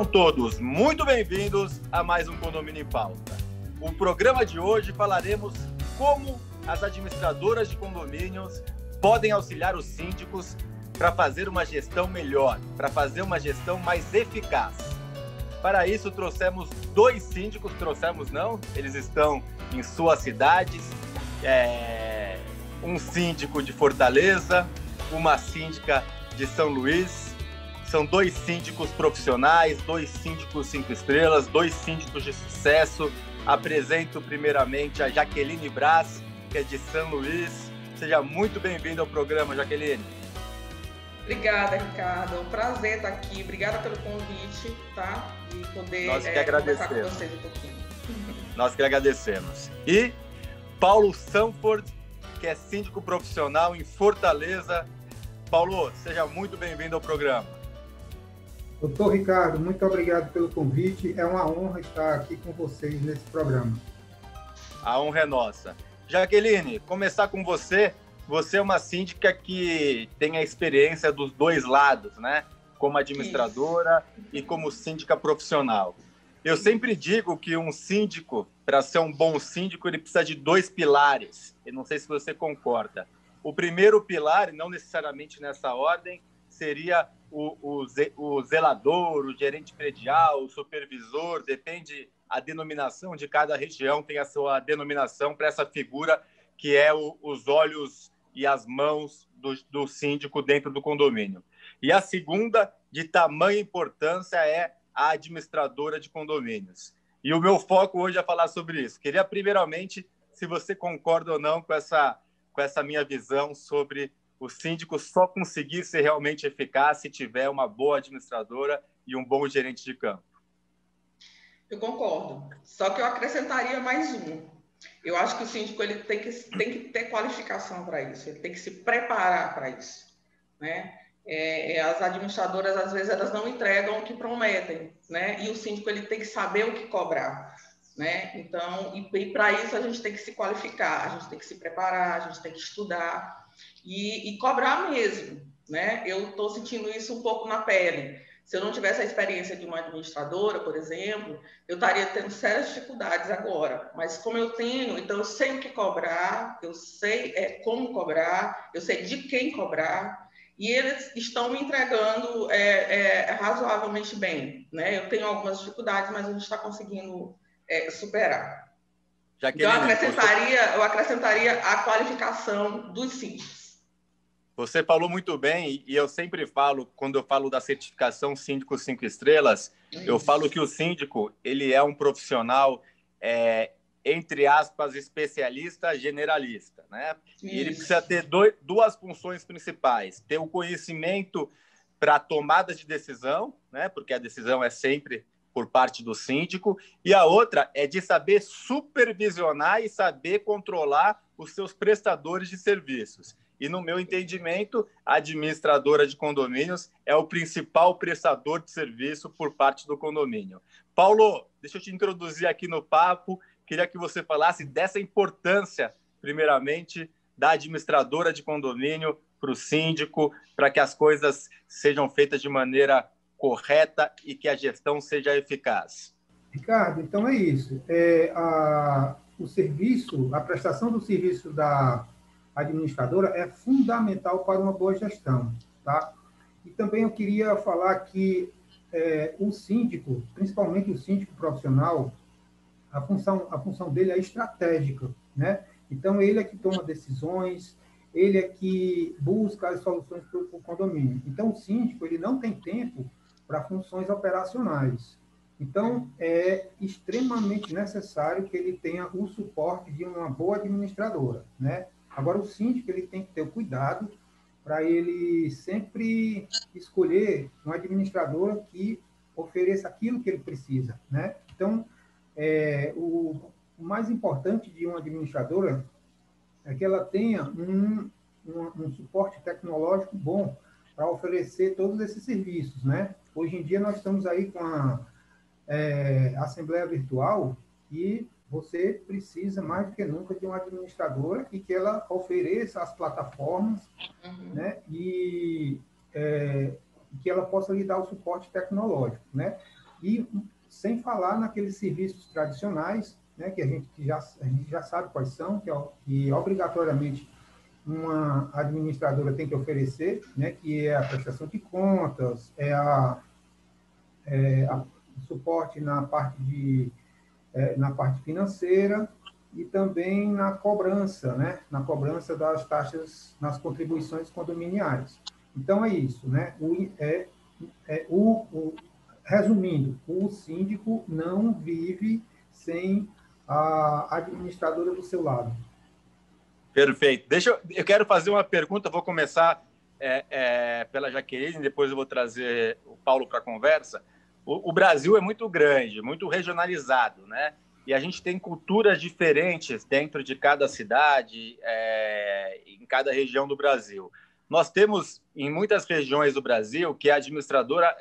Sejam todos muito bem-vindos a mais um Condomínio em Pauta. O programa de hoje falaremos como as administradoras de condomínios podem auxiliar os síndicos para fazer uma gestão melhor, para fazer uma gestão mais eficaz. Para isso, trouxemos dois síndicos, eles estão em suas cidades, um síndico de Fortaleza, uma síndica de São Luís. São dois síndicos profissionais, dois síndicos 5 estrelas, dois síndicos de sucesso. Apresento primeiramente a Jaqueline Braz, que é de São Luís. Seja muito bem-vinda ao programa, Jaqueline. Obrigada, Ricardo. É um prazer estar aqui. Obrigada pelo convite, tá? De poder conversar com vocês um pouquinho. Nós que agradecemos. E Paulo Sanford, que é síndico profissional em Fortaleza. Paulo, seja muito bem-vindo ao programa. Doutor Ricardo, muito obrigado pelo convite. É uma honra estar aqui com vocês nesse programa. A honra é nossa. Jaqueline, começar com você. Você é uma síndica que tem a experiência dos dois lados, né? Como administradora e como síndica profissional. Eu sempre digo que um síndico, para ser um bom síndico, ele precisa de dois pilares. Eu não sei se você concorda. O primeiro pilar, não necessariamente nessa ordem, seria o zelador, o gerente predial, o supervisor, depende a denominação de cada região, tem a sua denominação para essa figura que é os olhos e as mãos do síndico dentro do condomínio. E a segunda, de tamanha importância, é a administradora de condomínios. E o meu foco hoje é falar sobre isso. Queria, primeiramente, se você concorda ou não com essa minha visão sobre o síndico só conseguir ser realmente eficaz se tiver uma boa administradora e um bom gerente de campo. Eu concordo. Só que eu acrescentaria mais um. Eu acho que o síndico ele tem que ter qualificação para isso, ele tem que se preparar para isso, né? As administradoras, às vezes, elas não entregam o que prometem, né? E o síndico ele tem que saber o que cobrar, né? Então, e para isso a gente tem que se qualificar, a gente tem que se preparar, a gente tem que estudar e cobrar mesmo, né? Eu estou sentindo isso um pouco na pele. Se eu não tivesse a experiência de uma administradora, por exemplo, eu estaria tendo sérias dificuldades agora. Mas como eu tenho, então eu sei o que cobrar, eu sei como cobrar, eu sei de quem cobrar, e eles estão me entregando razoavelmente bem, né? Eu tenho algumas dificuldades, mas a gente está conseguindo superar. Jaqueline, então eu acrescentaria a qualificação dos síndicos. Você falou muito bem, e eu sempre falo, quando eu falo da certificação Síndico 5 estrelas, eu falo que o síndico, ele é um profissional, entre aspas, especialista generalista, né? E ele precisa ter duas funções principais: ter o conhecimento para tomada de decisão, né? Porque a decisão é sempre por parte do síndico, e a outra é de saber supervisionar e saber controlar os seus prestadores de serviços. E, no meu entendimento, a administradora de condomínios é o principal prestador de serviço por parte do condomínio. Paulo, deixa eu te introduzir aqui no papo. Queria que você falasse dessa importância, primeiramente, da administradora de condomínio para o síndico, para que as coisas sejam feitas de maneira correta e que a gestão seja eficaz. Ricardo, então é isso. A prestação do serviço da administradora é fundamental para uma boa gestão, tá? E também eu queria falar que o síndico, principalmente o síndico profissional, a função dele é estratégica, né? Então, ele é que toma decisões, ele é que busca as soluções para o condomínio. Então, o síndico, ele não tem tempo para funções operacionais. Então, é extremamente necessário que ele tenha o suporte de uma boa administradora, né? Agora, o síndico ele tem que ter o cuidado para ele sempre escolher uma administradora que ofereça aquilo que ele precisa, né? Então, o mais importante de uma administradora é que ela tenha um suporte tecnológico bom para oferecer todos esses serviços, né? Hoje em dia, nós estamos aí com a Assembleia Virtual e você precisa, mais do que nunca, de uma administradora e que ela ofereça as plataformas, né? E que ela possa lhe dar o suporte tecnológico, né? E sem falar naqueles serviços tradicionais, né, que a gente já sabe quais são, que obrigatoriamente uma administradora tem que oferecer, né, que é a prestação de contas, o suporte na parte financeira e também na cobrança, né, na cobrança das taxas nas contribuições condominiais. Então, é isso, né? Resumindo, o síndico não vive sem a administradora do seu lado. Perfeito. Eu quero fazer uma pergunta, vou começar pela Jaqueline, depois eu vou trazer o Paulo para a conversa. O Brasil é muito grande, muito regionalizado, né? E a gente tem culturas diferentes dentro de cada cidade, em cada região do Brasil. Nós temos, em muitas regiões do Brasil, que a administradora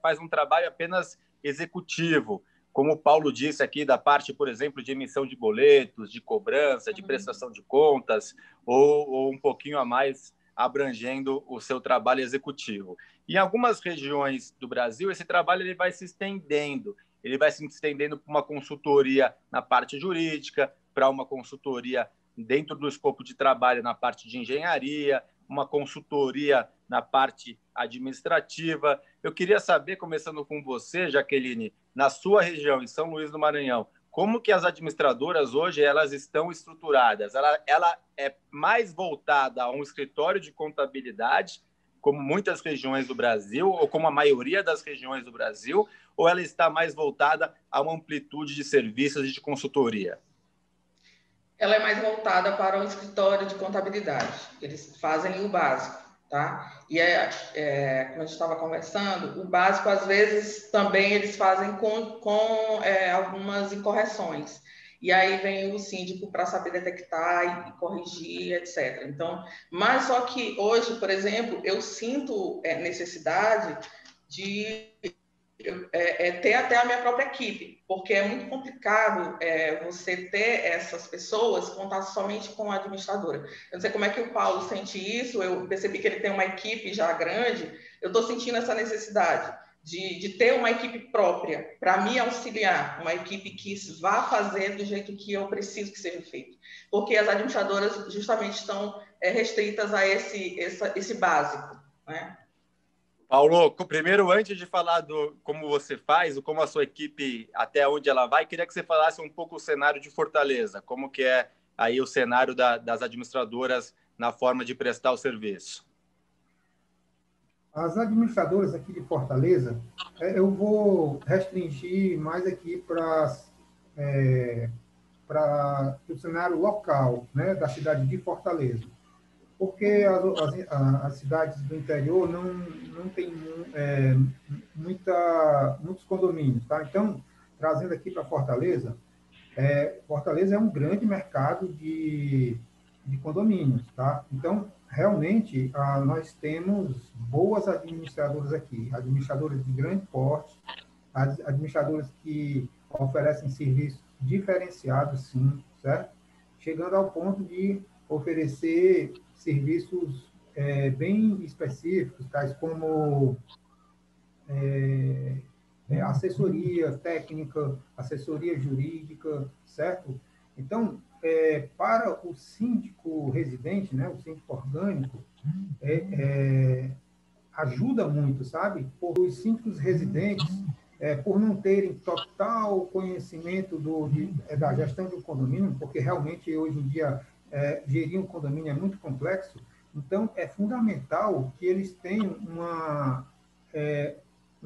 faz um trabalho apenas executivo, como o Paulo disse aqui, da parte, por exemplo, de emissão de boletos, de cobrança, de prestação de contas, ou um pouquinho a mais abrangendo o seu trabalho executivo. Em algumas regiões do Brasil, esse trabalho ele vai se estendendo. Ele vai se estendendo para uma consultoria na parte jurídica, para uma consultoria dentro do escopo de trabalho na parte de engenharia, uma consultoria na parte administrativa. Eu queria saber, começando com você, Jaqueline, na sua região, em São Luís do Maranhão, como que as administradoras hoje elas estão estruturadas? Ela é mais voltada a um escritório de contabilidade, como muitas regiões do Brasil, ou como a maioria das regiões do Brasil, ou ela está mais voltada a uma amplitude de serviços e de consultoria? Ela é mais voltada para o escritório de contabilidade. Eles fazem o básico, tá? E como a gente estava conversando, o básico, às vezes, também eles fazem com algumas incorreções. E aí vem o síndico para saber detectar e corrigir, etc. Então, mas só que hoje, por exemplo, eu sinto necessidade de ter até a minha própria equipe, porque é muito complicado você ter essas pessoas, contar somente com a administradora. Eu não sei como é que o Paulo sente isso, eu percebi que ele tem uma equipe já grande, eu estou sentindo essa necessidade de ter uma equipe própria para me auxiliar, uma equipe que vá fazer do jeito que eu preciso que seja feito, porque as administradoras justamente estão restritas a esse básico, né? Paulo, primeiro, antes de falar do como você faz, como a sua equipe, até onde ela vai, queria que você falasse um pouco o cenário de Fortaleza, como que é aí o cenário das administradoras na forma de prestar o serviço. As administradoras aqui de Fortaleza, eu vou restringir mais aqui para o cenário local, né, da cidade de Fortaleza, porque as cidades do interior não tem muitos condomínios, tá? Então, trazendo aqui para Fortaleza, Fortaleza é um grande mercado de condomínios, tá? Então, realmente, nós temos boas administradoras aqui, administradoras de grande porte, administradoras que oferecem serviços diferenciados, sim, certo? Chegando ao ponto de oferecer serviços bem específicos, tais como assessoria técnica, assessoria jurídica, certo? Então, para o síndico residente, né, o síndico orgânico, ajuda muito, sabe? Por os síndicos residentes, por não terem total conhecimento da gestão de um condomínio, porque realmente hoje em dia gerir um condomínio é muito complexo, então é fundamental que eles tenham uma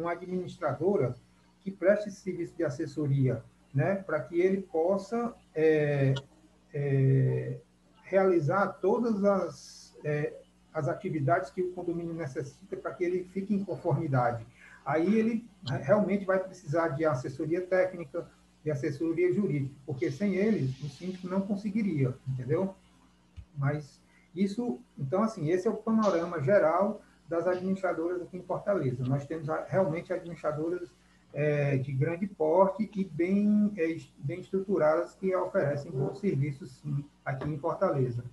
administradora que preste esse serviço de assessoria, né, para que ele possa realizar todas as atividades que o condomínio necessita para que ele fique em conformidade. Aí ele realmente vai precisar de assessoria técnica, de assessoria jurídica, porque sem eles o síndico não conseguiria, entendeu? Mas isso, então, assim, esse é o panorama geral das administradoras aqui em Fortaleza. Nós temos realmente administradoras de grande porte e bem estruturadas que oferecem bons serviços, sim, aqui em Fortaleza.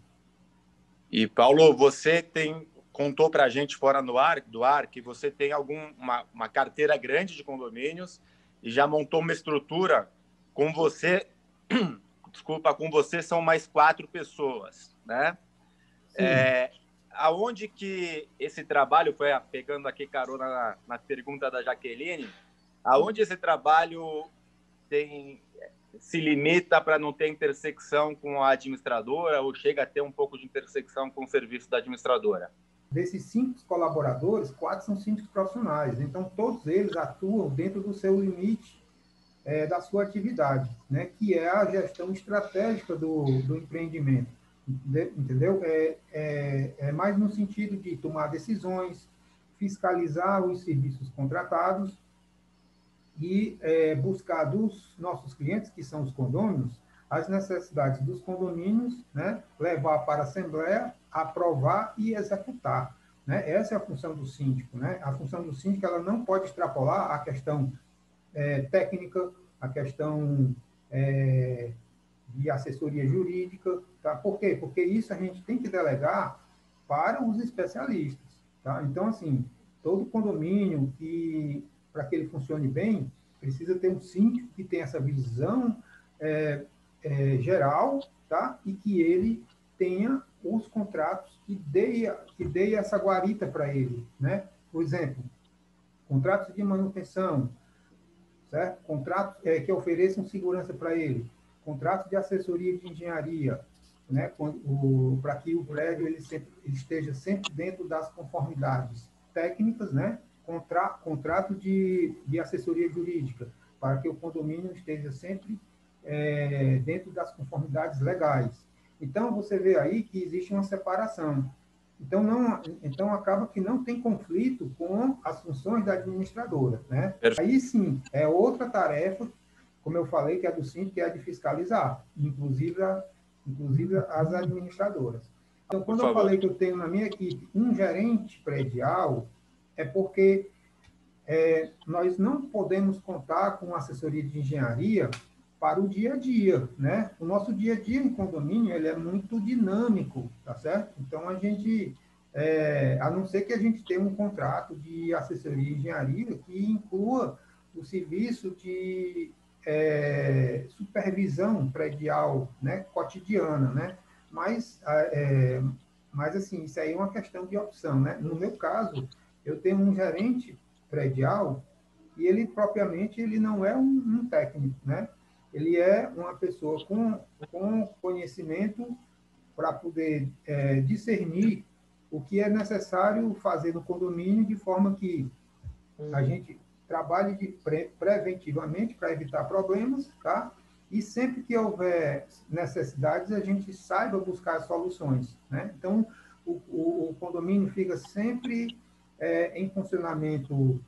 E, Paulo, você tem contou para a gente fora do ar que você tem uma carteira grande de condomínios e já montou uma estrutura com você, desculpa, com você são mais 4 pessoas, né? Aonde que esse trabalho, foi pegando aqui carona na pergunta da Jaqueline, aonde esse trabalho se limita para não ter intersecção com a administradora ou chega a ter um pouco de intersecção com o serviço da administradora? Desses 5 colaboradores, 4 são síndicos profissionais, então todos eles atuam dentro do seu limite da sua atividade, né, que é a gestão estratégica do empreendimento, entendeu? É mais no sentido de tomar decisões, fiscalizar os serviços contratados e buscar dos nossos clientes, que são os condôminos, as necessidades dos condomínios, né, levar para a Assembleia, aprovar e executar, né? Essa é a função do síndico, né? A função do síndico, ela não pode extrapolar a questão técnica, a questão de assessoria jurídica, tá? Por quê? Porque isso a gente tem que delegar para os especialistas, tá? Então, assim, todo condomínio para que ele funcione bem, precisa ter um síndico que tenha essa visão geral, tá? E que ele tenha os contratos que dê essa guarita para ele, né? Por exemplo, contratos de manutenção, certo? Contratos que ofereçam segurança para ele, contratos de assessoria de engenharia, né? Para que o prédio ele esteja sempre dentro das conformidades técnicas, né? Contrato de assessoria jurídica, para que o condomínio esteja sempre dentro das conformidades legais. Então, você vê aí que existe uma separação. Então acaba que não tem conflito com as funções da administradora, né? Aí, sim, é outra tarefa, como eu falei, que é do síndico, que é a de fiscalizar, inclusive as administradoras. Então, quando eu falei que eu tenho na minha equipe um gerente predial, é porque nós não podemos contar com assessoria de engenharia para o dia a dia, né? O nosso dia a dia em condomínio, ele é muito dinâmico, tá certo? Então, a gente, a não ser que a gente tenha um contrato de assessoria de engenharia que inclua o serviço de supervisão predial, né? Cotidiana, né? Mas, assim, isso aí é uma questão de opção, né? No meu caso, eu tenho um gerente predial e ele, propriamente, ele não é um técnico, né? Ele é uma pessoa com conhecimento para poder discernir o que é necessário fazer no condomínio, de forma que a gente trabalhe preventivamente para evitar problemas, tá? E sempre que houver necessidades, a gente saiba buscar soluções, né? Então, o condomínio fica sempre em funcionamento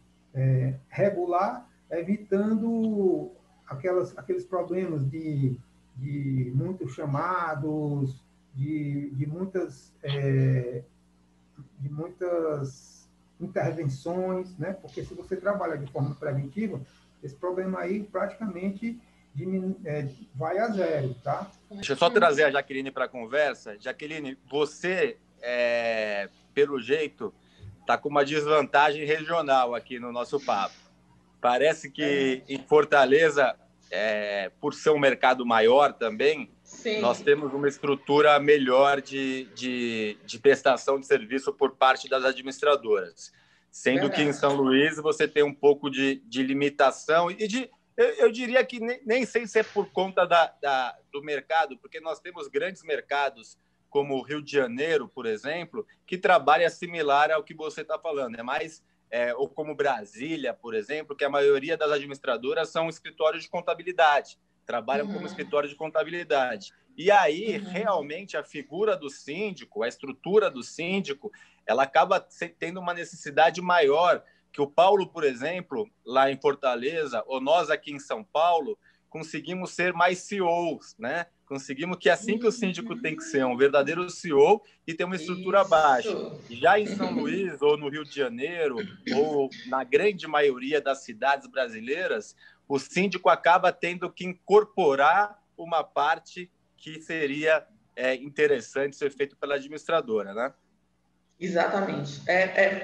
regular, evitando aqueles problemas de muitos chamados, de muitas intervenções, né? Porque se você trabalha de forma preventiva, esse problema aí praticamente vai a zero, tá? Deixa eu só trazer a Jaqueline para a conversa. Jaqueline, você, pelo jeito, está com uma desvantagem regional aqui no nosso papo. Parece que em Fortaleza, por ser um mercado maior também, sim, nós temos uma estrutura melhor de prestação de serviço por parte das administradoras. Sendo que em São Luís você tem um pouco de limitação e eu diria que nem sei se é por conta do mercado, porque nós temos grandes mercados como o Rio de Janeiro, por exemplo, que trabalha similar ao que você está falando. É mais... ou como Brasília, por exemplo, que a maioria das administradoras são escritórios de contabilidade, trabalham como escritório de contabilidade. E aí, realmente, a figura do síndico, a estrutura do síndico, ela acaba tendo uma necessidade maior, que o Paulo, por exemplo, lá em Fortaleza, ou nós aqui em São Paulo, conseguimos ser mais CEOs, né? Conseguimos que assim que o síndico tem que ser um verdadeiro CEO e ter uma estrutura baixa. Já em São Luís, ou no Rio de Janeiro, ou na grande maioria das cidades brasileiras, o síndico acaba tendo que incorporar uma parte que seria interessante ser feito pela administradora, né? Exatamente.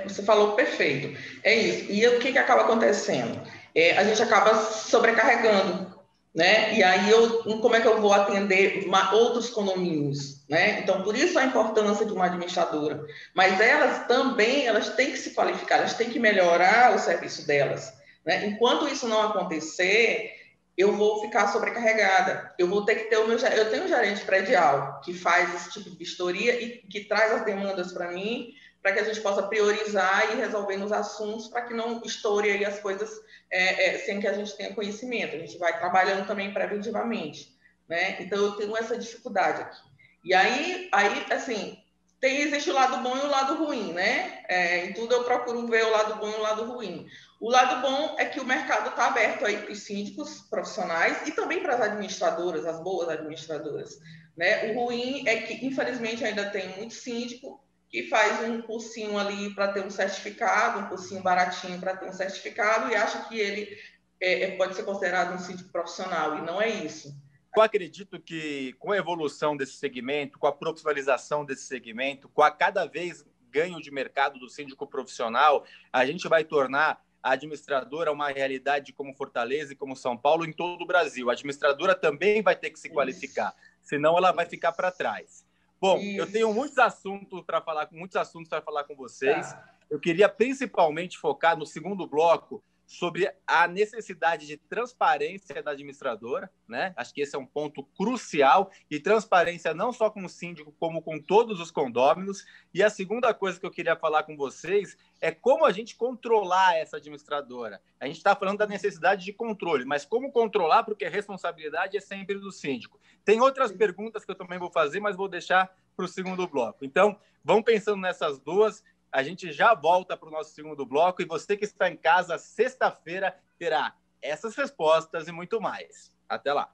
Você falou perfeito. É isso. E o que acaba acontecendo? A gente acaba sobrecarregando, né? E aí como é que eu vou atender outros condomínios, né? Então, por isso a importância de uma administradora. Mas elas têm que se qualificar, elas têm que melhorar o serviço delas, né? Enquanto isso não acontecer, eu vou ficar sobrecarregada. Eu vou ter que ter eu tenho um gerente predial que faz esse tipo de vistoria e que traz as demandas para mim, para que a gente possa priorizar e resolver nos assuntos, para que não estoure aí as coisas sem que a gente tenha conhecimento. A gente vai trabalhando também preventivamente, né? Então eu tenho essa dificuldade aqui. E aí assim, existe o lado bom e o lado ruim, né? Em tudo eu procuro ver o lado bom e o lado ruim. O lado bom é que o mercado está aberto aí para os síndicos profissionais e também para as administradoras, as boas administradoras, né? O ruim é que, infelizmente, ainda tem muito síndico que faz um cursinho ali para ter um certificado, um cursinho baratinho para ter um certificado e acha que ele pode ser considerado um síndico profissional, e não é isso. Eu acredito que com a evolução desse segmento, com a profissionalização desse segmento, com a cada vez ganho de mercado do síndico profissional, a gente vai tornar a administradora uma realidade como Fortaleza e como São Paulo em todo o Brasil. A administradora também vai ter que se qualificar, senão ela vai ficar para trás. Bom, eu tenho muitos assuntos para falar com vocês. Tá. Eu queria principalmente focar no segundo bloco sobre a necessidade de transparência da administradora, né? Acho que esse é um ponto crucial, e transparência não só com o síndico, como com todos os condôminos. E a segunda coisa que eu queria falar com vocês é como a gente controlar essa administradora. A gente está falando da necessidade de controle, mas como controlar, porque a responsabilidade é sempre do síndico. Tem outras perguntas que eu também vou fazer, mas vou deixar para o segundo bloco. Então, vão pensando nessas duas. A gente já volta para o nosso segundo bloco, e você que está em casa, sexta-feira terá essas respostas e muito mais. Até lá.